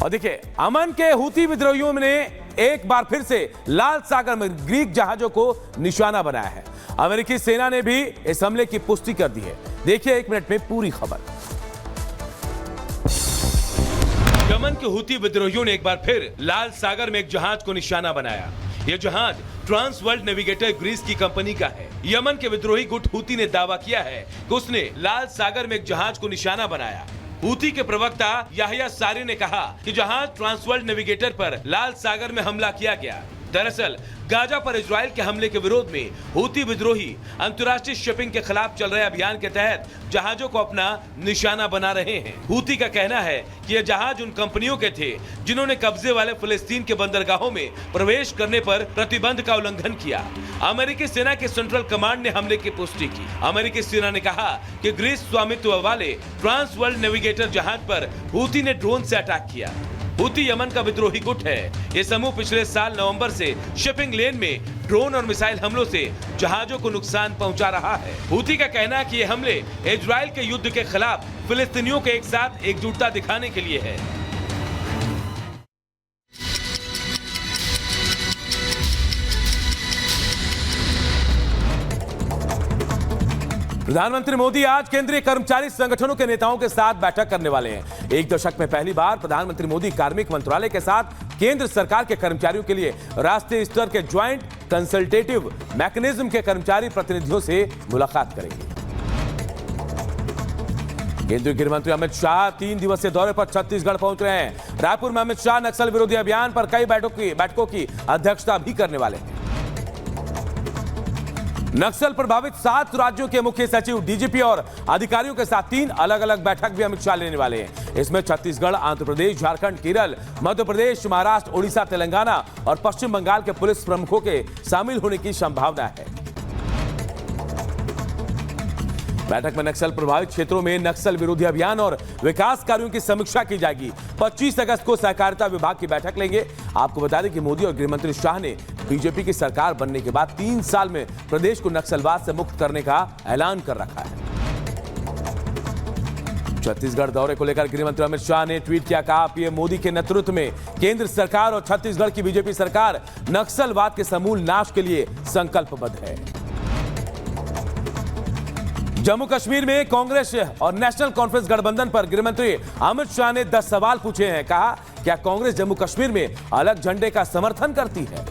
और देखिए, अमन के हूती विद्रोहियों ने एक बार फिर से लाल सागर में ग्रीक जहाजों को निशाना बनाया है। अमेरिकी सेना ने भी इस हमले की पुष्टि कर दी है। देखिए 1 मिनट में पूरी खबर। यमन के हूती विद्रोहियों ने एक बार फिर लाल सागर में एक जहाज को निशाना बनाया। यह जहाज ट्रांस वर्ल्ड नेविगेटर ग्रीस की कंपनी का है। यमन के विद्रोही गुट हूती ने दावा किया है कि उसने लाल सागर में एक जहाज को निशाना बनाया। हूती के प्रवक्ता याहिया सारी ने कहा कि जहाज ट्रांस वर्ल्ड नेविगेटर पर लाल सागर में हमला किया गया। दरअसल गाजा पर इजराइल के हमले के विरोध में हूती विद्रोही अंतर्राष्ट्रीय शिपिंग के खिलाफ चल रहे अभियान के तहत जहाजों को अपना निशाना बना रहे हैं। हूती का कहना है कि यह जहाज उन कंपनियों के थे जिन्होंने कब्जे वाले फिलिस्तीन के बंदरगाहों में प्रवेश करने पर प्रतिबंध का उल्लंघन किया। अमेरिकी सेना के सेंट्रल कमांड ने हमले की पुष्टि की। अमेरिकी सेना ने कहा कि ग्रीस स्वामित्व वाले ट्रांस वर्ल्ड नेविगेटर जहाज पर हूती ने ड्रोन से अटैक किया। हूती यमन का विद्रोही गुट है। ये समूह पिछले साल नवंबर से शिपिंग लेन में ड्रोन और मिसाइल हमलों से जहाजों को नुकसान पहुंचा रहा है। हूती का कहना है कि ये हमले इजराइल के युद्ध के खिलाफ फिलिस्तीनियों के एक साथ एकजुटता दिखाने के लिए है। प्रधानमंत्री मोदी आज केंद्रीय कर्मचारी संगठनों के नेताओं के साथ बैठक करने वाले हैं। 1 दशक में पहली बार प्रधानमंत्री मोदी कार्मिक मंत्रालय के साथ केंद्र सरकार के कर्मचारियों के लिए राष्ट्रीय स्तर के ज्वाइंट कंसल्टेटिव मैकेनिज्म के कर्मचारी प्रतिनिधियों से मुलाकात करेंगे। केंद्रीय गृह मंत्री अमित शाह 3 दिवसीय दौरे पर छत्तीसगढ़ पहुंच रहे हैं। रायपुर में अमित शाह नक्सल विरोधी अभियान पर कई बैठकों की अध्यक्षता भी करने वाले हैं। नक्सल प्रभावित 7 राज्यों के मुख्य सचिव, डीजीपी और अधिकारियों के साथ 3 अलग-अलग बैठक भी अमित शाह लेने वाले हैं। इसमें छत्तीसगढ़, आंध्र प्रदेश, झारखंड, केरल, मध्य प्रदेश, महाराष्ट्र, ओडिशा, तेलंगाना और पश्चिम बंगाल के पुलिस प्रमुखों के शामिल होने की संभावना है। बैठक में नक्सल प्रभावित क्षेत्रों में नक्सल विरोधी अभियान और विकास कार्यों की समीक्षा की जाएगी। 25 अगस्त को सहकारिता विभाग की बैठक लेंगे। आपको बता दें कि मोदी और गृह मंत्री शाह ने बीजेपी की सरकार बनने के बाद 3 साल में प्रदेश को नक्सलवाद से मुक्त करने का ऐलान कर रखा है। छत्तीसगढ़ दौरे को लेकर गृह मंत्री अमित शाह ने ट्वीट किया, कहा पीएम मोदी के नेतृत्व में केंद्र सरकार और छत्तीसगढ़ की बीजेपी सरकार नक्सलवाद के समूल नाश के लिए संकल्पबद्ध है। जम्मू कश्मीर में कांग्रेस और नेशनल कॉन्फ्रेंस गठबंधन पर गृह मंत्री अमित शाह ने 10 सवाल पूछे हैं। कहा, क्या कांग्रेस जम्मू कश्मीर में अलग झंडे का समर्थन करती है?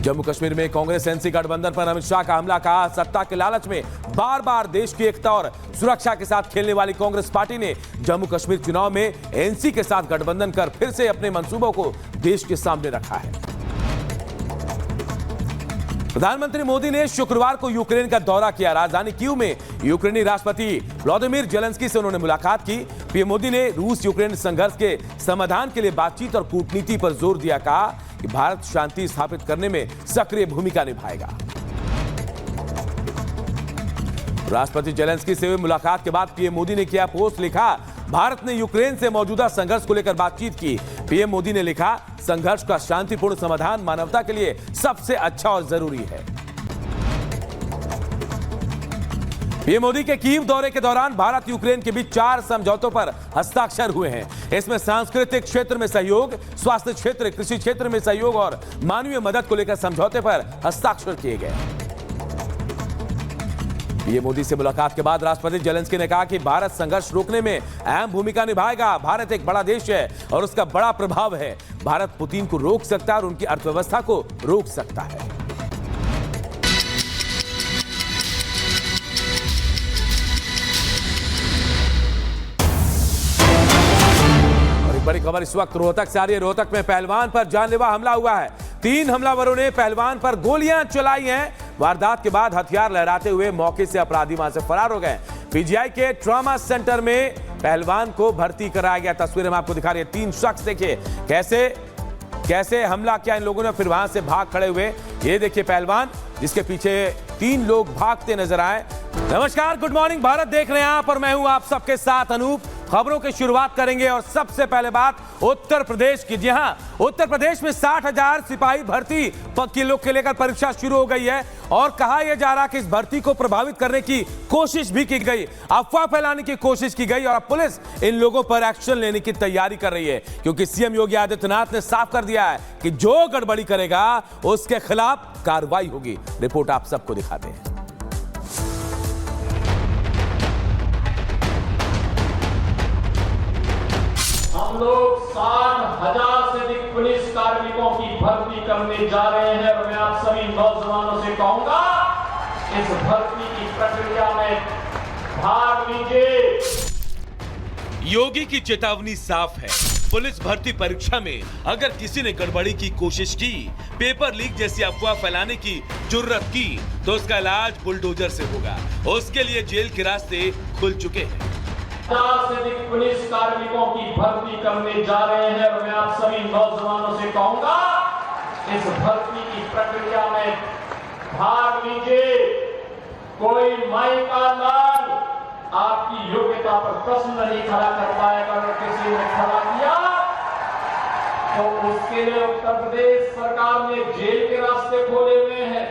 जम्मू कश्मीर में कांग्रेस एनसी गठबंधन पर अमित शाह का हमला, कहा सत्ता के लालच में बार बार देश की एकता और सुरक्षा के साथ खेलने वाली कांग्रेस पार्टी ने जम्मू कश्मीर चुनाव में एनसी के साथ गठबंधन कर फिर से अपने मंसूबों को देश के सामने रखा है। प्रधानमंत्री मोदी ने शुक्रवार को यूक्रेन का दौरा किया। राजधानी कीव में यूक्रेनी राष्ट्रपति व्लादिमीर जेलेंस्की से उन्होंने मुलाकात की। पीएम मोदी ने रूस यूक्रेन संघर्ष के समाधान के लिए बातचीत और कूटनीति पर जोर दिया। कहा कि भारत शांति स्थापित करने में सक्रिय भूमिका निभाएगा। राष्ट्रपति जेलेंस्की से हुई मुलाकात के बाद पीएम मोदी ने किया पोस्ट, लिखा भारत ने यूक्रेन से मौजूदा संघर्ष को लेकर बातचीत की। पीएम मोदी ने लिखा, संघर्ष का शांतिपूर्ण समाधान मानवता के लिए सबसे अच्छा और जरूरी है। पीएम मोदी के कीव दौरे के दौरान भारत यूक्रेन के बीच 4 समझौतों पर हस्ताक्षर हुए हैं। इसमें सांस्कृतिक क्षेत्र में सहयोग, स्वास्थ्य क्षेत्र, कृषि क्षेत्र में सहयोग और मानवीय मदद को लेकर समझौते पर हस्ताक्षर किए गए। पीएम मोदी से मुलाकात के बाद राष्ट्रपति जेलेंस्की ने कहा कि भारत संघर्ष रोकने में अहम भूमिका निभाएगा। भारत एक बड़ा देश है और उसका बड़ा प्रभाव है। भारत पुतिन को रोक सकता है और उनकी अर्थव्यवस्था को रोक सकता है। और एक बड़ी खबर इस वक्त रोहतक से आ रही है। रोहतक में पहलवान पर जानलेवा हमला हुआ है। 3 हमलावरों ने पहलवान पर गोलियां चलाई हैं। वारदात के बाद हथियार लहराते हुए मौके से अपराधी वहां से फरार हो गए। पीजीआई के ट्रॉमा सेंटर में पहलवान को भर्ती कराया गया। तस्वीरें हम आपको दिखा रही है। 3 शख्स देखिए कैसे हमला किया इन लोगों ने, फिर वहां से भाग खड़े हुए। ये देखिए पहलवान जिसके पीछे 3 लोग भागते नजर आए। नमस्कार, गुड मॉर्निंग भारत देख रहे हैं आप और मैं हूं आप सबके साथ अनूप। खबरों की शुरुआत करेंगे और सबसे पहले बात उत्तर प्रदेश की। जी हां, उत्तर प्रदेश में 60,000 सिपाही भर्ती के लेकर परीक्षा शुरू हो गई है और कहा यह जा रहा कि इस भर्ती को प्रभावित करने की कोशिश भी की गई, अफवाह फैलाने की कोशिश की गई और अब पुलिस इन लोगों पर एक्शन लेने की तैयारी कर रही है, क्योंकि सीएम योगी आदित्यनाथ ने साफ कर दिया है कि जो गड़बड़ी करेगा उसके खिलाफ कार्रवाई होगी। रिपोर्ट आप सबको दिखाते हैं। हम लोग 60,000 से अधिक पुलिस कार्मिकों की भर्ती करने जा रहे हैं और मैं आप सभी नौजवानों से कहूंगा, इस भर्ती की प्रक्रिया में भाग लीजिए। योगी की चेतावनी साफ है, पुलिस भर्ती परीक्षा में अगर किसी ने गड़बड़ी की कोशिश की, पेपर लीक जैसी अफवाह फैलाने की जुर्रत की, तो उसका इलाज बुलडोजर से होगा। उसके लिए जेल के रास्ते खुल चुके हैं। 60,000 से अधिक पुलिस कार्मिकों की भर्ती करने जा रहे हैं और मैं आप सभी नौजवानों से कहूंगा, इस भर्ती की प्रक्रिया में भाग लीजिए। कोई माई का लाल आपकी योग्यता पर प्रश्न नहीं खड़ा कर पाएगा। अगर किसी ने खड़ा किया तो उसके लिए उत्तर प्रदेश सरकार ने जेल के रास्ते खोले हुए हैं।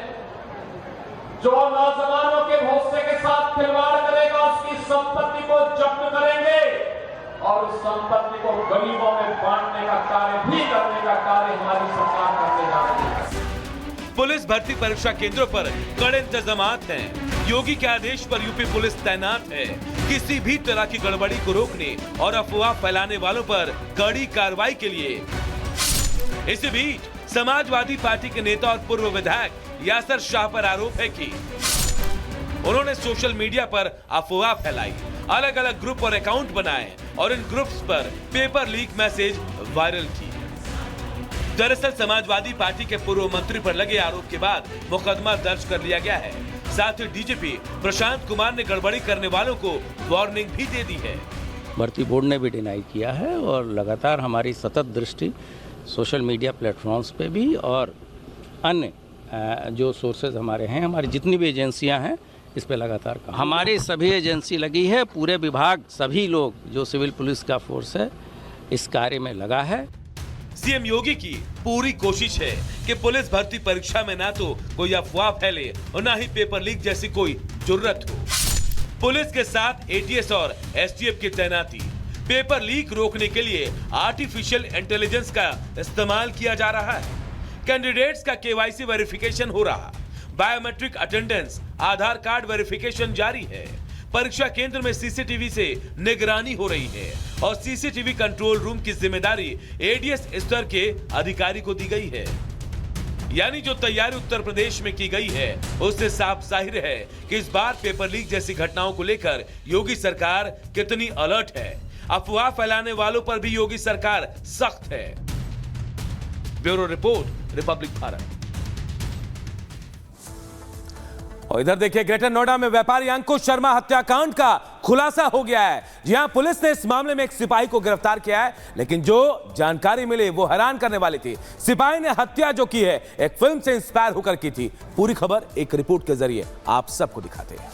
जो नौजवानों के भरोसे के साथ खिलवाड़ करेगा उसकी संपत्ति को जब्त करेंगे और उस संपत्ति को गरीबों में बांटने का कार्य भी करने का कार्य हमारी सरकार करने जा रही है। पुलिस भर्ती परीक्षा केंद्रों पर कड़े इंतजामात हैं। योगी के आदेश पर यूपी पुलिस तैनात है। किसी भी तरह की गड़बड़ी को रोकने और अफवाह फैलाने वालों पर कड़ी कार्रवाई के लिए। इसी बीच समाजवादी पार्टी के नेता और पूर्व विधायक यासर शाह पर आरोप है कि उन्होंने सोशल मीडिया पर अफवाह फैलाई, अलग अलग ग्रुप और अकाउंट बनाए और इन ग्रुप्स पर पेपर लीक मैसेज वायरल की। दरअसल समाजवादी पार्टी के पूर्व मंत्री पर लगे आरोप के बाद मुकदमा दर्ज कर लिया गया है। साथ ही डीजीपी प्रशांत कुमार ने गड़बड़ी करने वालों को वार्निंग भी दे दी है। भर्ती बोर्ड ने भी डिनाई किया है और लगातार हमारी सतत दृष्टि सोशल मीडिया प्लेटफॉर्म्स पे भी और अन्य जो सोर्सेज हमारे हैं, हमारी जितनी भी एजेंसियां हैं, इस पे लगातार हमारी सभी एजेंसी लगी है। पूरे विभाग, सभी लोग जो सिविल पुलिस का फोर्स है इस कार्य में लगा है। सीएम योगी की पूरी कोशिश है कि पुलिस भर्ती परीक्षा में ना तो कोई अफवाह फैले और ना ही पेपर लीक जैसी कोई जुर्रत हो। पुलिस के साथ एटीएस और एसटीएफ की तैनाती, पेपर लीक रोकने के लिए आर्टिफिशियल इंटेलिजेंस का इस्तेमाल किया जा रहा है। कैंडिडेट्स का केवाईसी वेरिफिकेशन हो रहा, बायोमेट्रिक अटेंडेंस, आधार कार्ड वेरिफिकेशन जारी है। परीक्षा केंद्र में सीसीटीवी से निगरानी हो रही है और सीसीटीवी कंट्रोल रूम की जिम्मेदारी एडीएस स्तर के अधिकारी को दी गई है। यानी जो तैयारी उत्तर प्रदेश में की गई है उससे साफ जाहिर है कि इस बार पेपर लीक जैसी घटनाओं को लेकर योगी सरकार कितनी अलर्ट है। अफवाह फैलाने वालों पर भी योगी सरकार सख्त है। Bureau report, Republic Bharat. और इधर देखिए, ग्रेटर नोएडा में व्यापारी अंकुश शर्मा हत्याकांड का खुलासा हो गया है। जी हां, पुलिस ने इस मामले में एक सिपाही को गिरफ्तार किया है, लेकिन जो जानकारी मिली वो हैरान करने वाली थी। सिपाही ने हत्या जो की है एक फिल्म से इंस्पायर होकर की थी। पूरी खबर एक रिपोर्ट के जरिए आप सबको दिखाते हैं।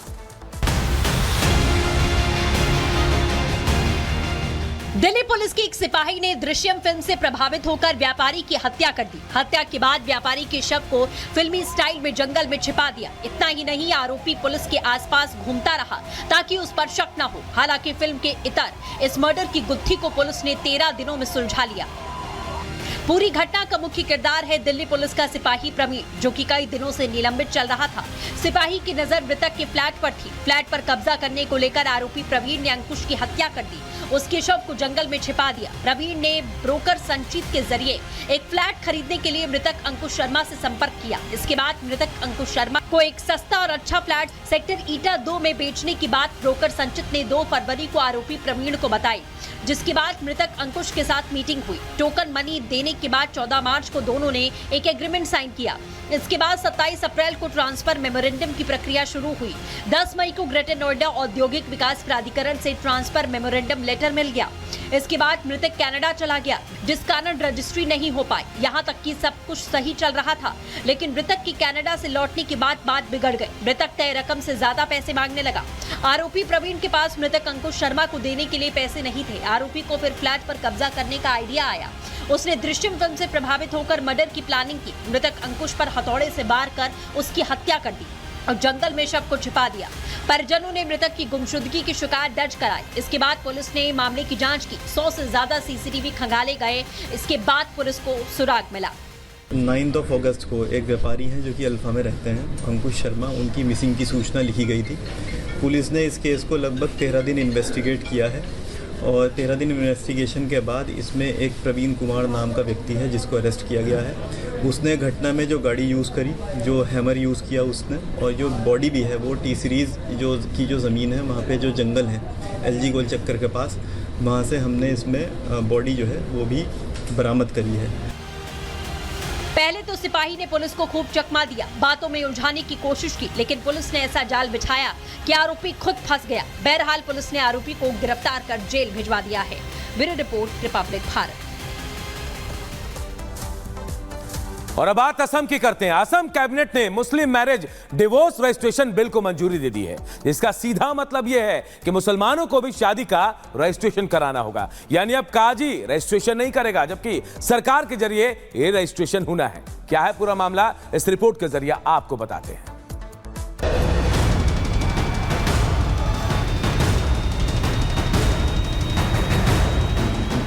दिल्ली पुलिस की एक सिपाही ने दृश्यम फिल्म से प्रभावित होकर व्यापारी की हत्या कर दी। हत्या के बाद व्यापारी के शव को फिल्मी स्टाइल में जंगल में छिपा दिया। इतना ही नहीं, आरोपी पुलिस के आसपास घूमता रहा ताकि उस पर शक न हो। हालांकि फिल्म के इतर इस मर्डर की गुत्थी को पुलिस ने 13 दिनों में सुलझा लिया। पूरी घटना का मुख्य किरदार है दिल्ली पुलिस का सिपाही प्रवीण, जो कि कई दिनों से निलंबित चल रहा था। सिपाही की नजर मृतक के फ्लैट पर थी। फ्लैट पर कब्जा करने को लेकर आरोपी प्रवीण ने अंकुश की हत्या कर दी, उसके शव को जंगल में छिपा दिया। प्रवीण ने ब्रोकर संचित के जरिए एक फ्लैट खरीदने के लिए मृतक अंकुश शर्मा से संपर्क किया। इसके बाद मृतक अंकुश शर्मा को एक सस्ता और अच्छा फ्लैट सेक्टर ईटा 2 में बेचने की बात ब्रोकर संचित ने 2 फरवरी को आरोपी प्रवीण को बताई, जिसके बाद मृतक अंकुश के साथ मीटिंग हुई। टोकन मनी देने के बाद 14 मार्च को दोनों ने एक एग्रीमेंट साइन किया। इसके बाद 27 अप्रैल को ट्रांसफर मेमोरेंडम की प्रक्रिया शुरू हुई। 10 मई को ग्रेटर नोएडा औद्योगिक विकास प्राधिकरण से ट्रांसफर मेमोरेंडम लेटर मिल गया। इसके बाद मृतक कनाडा चला गया, जिस कारण रजिस्ट्री नहीं हो पाई। यहाँ तक कि सब कुछ सही चल रहा था, लेकिन मृतक की कनाडा से लौटने के बाद बात बिगड़ गई। मृतक तय रकम से ज्यादा पैसे मांगने लगा। आरोपी प्रवीण के पास मृतक अंकुश शर्मा को देने के लिए पैसे नहीं थे। आरोपी को फिर फ्लैट पर कब्जा करने का आइडिया आया। उसने दृश्यम फिल्म से प्रभावित होकर मर्डर की प्लानिंग की। मृतक अंकुश पर हथौड़े से वार कर उसकी हत्या कर दी और जंगल में शव को छिपा दिया। परिजनों ने मृतक की गुमशुदगी की शिकायत दर्ज कराई। इसके बाद पुलिस ने मामले की जांच की। 100 से ज्यादा सीसीटीवी खंगाले गए। इसके बाद पुलिस को सुराग मिला। 9 अगस्त को एक व्यापारी हैं जो कि अल्फा में रहते हैं, अंकुश शर्मा, उनकी मिसिंग की सूचना लिखी गई थी। पुलिस ने इस केस को लगभग 13 दिन इन्वेस्टिगेट किया है और 13 दिन इन्वेस्टिगेशन के बाद इसमें एक प्रवीण कुमार नाम का व्यक्ति है जिसको अरेस्ट किया गया है। उसने घटना में जो गाड़ी यूज़ करी, जो हैमर यूज़ किया उसने, और जो बॉडी भी है वो टी सीरीज़ जो ज़मीन है वहाँ पे जो जंगल है LG गोल चक्कर के पास, वहाँ से हमने इसमें बॉडी जो है वो भी बरामद करी है। पहले तो सिपाही ने पुलिस को खूब चकमा दिया, बातों में उलझाने की कोशिश की, लेकिन पुलिस ने ऐसा जाल बिछाया कि आरोपी खुद फंस गया। बहरहाल पुलिस ने आरोपी को गिरफ्तार कर जेल भिजवा दिया है। Bureau report, Republic Bharat. और अब बात असम की करते हैं। असम कैबिनेट ने मुस्लिम मैरिज डिवोर्स रजिस्ट्रेशन बिल को मंजूरी दे दी है। इसका सीधा मतलब यह है कि मुसलमानों को भी शादी का रजिस्ट्रेशन कराना होगा, यानी अब काजी रजिस्ट्रेशन नहीं करेगा, जबकि सरकार के जरिए ये रजिस्ट्रेशन होना है। क्या है पूरा मामला, इस रिपोर्ट के जरिए आपको बताते हैं।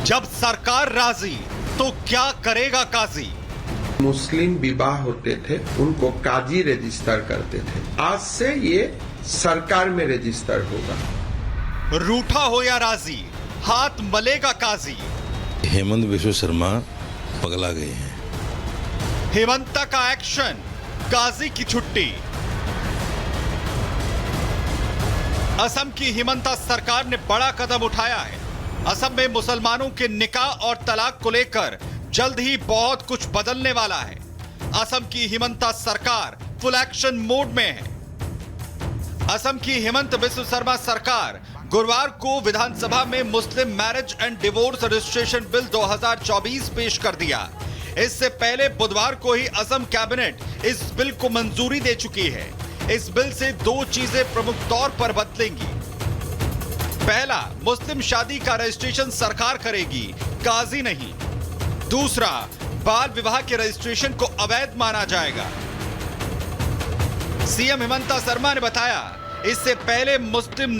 जब सरकार राजी तो क्या करेगा काजी? मुस्लिम विवाह होते थे उनको काजी रजिस्टर करते थे, आज से ये सरकार में रजिस्टर होगा। रूठा हो या राजी, हाथ मलेगा काजी। हेमंत बिश्व शर्मा पगला गए हैं। हेमंता का एक्शन, काजी की छुट्टी। असम की हेमंता सरकार ने बड़ा कदम उठाया है। असम में मुसलमानों के निकाह और तलाक को लेकर जल्द ही बहुत कुछ बदलने वाला है। असम की हेमंता सरकार फुल एक्शन मोड में है। असम की हेमंत बिश्व शर्मा सरकार गुरुवार को विधानसभा में मुस्लिम marriage and divorce registration bill 2024 पेश कर दिया। इससे पहले बुधवार को ही असम कैबिनेट इस बिल को मंजूरी दे चुकी है। इस बिल से 2 चीजें प्रमुख तौर पर बदलेंगी। पहला, मुस्लिम शादी का रजिस्ट्रेशन सरकार करेगी, काजी नहीं। दूसरा, बाल विवाह के रजिस्ट्रेशन को अवैध माना जाएगा। सीएम हेमंता शर्मा ने बताया, इससे पहले मुस्लिम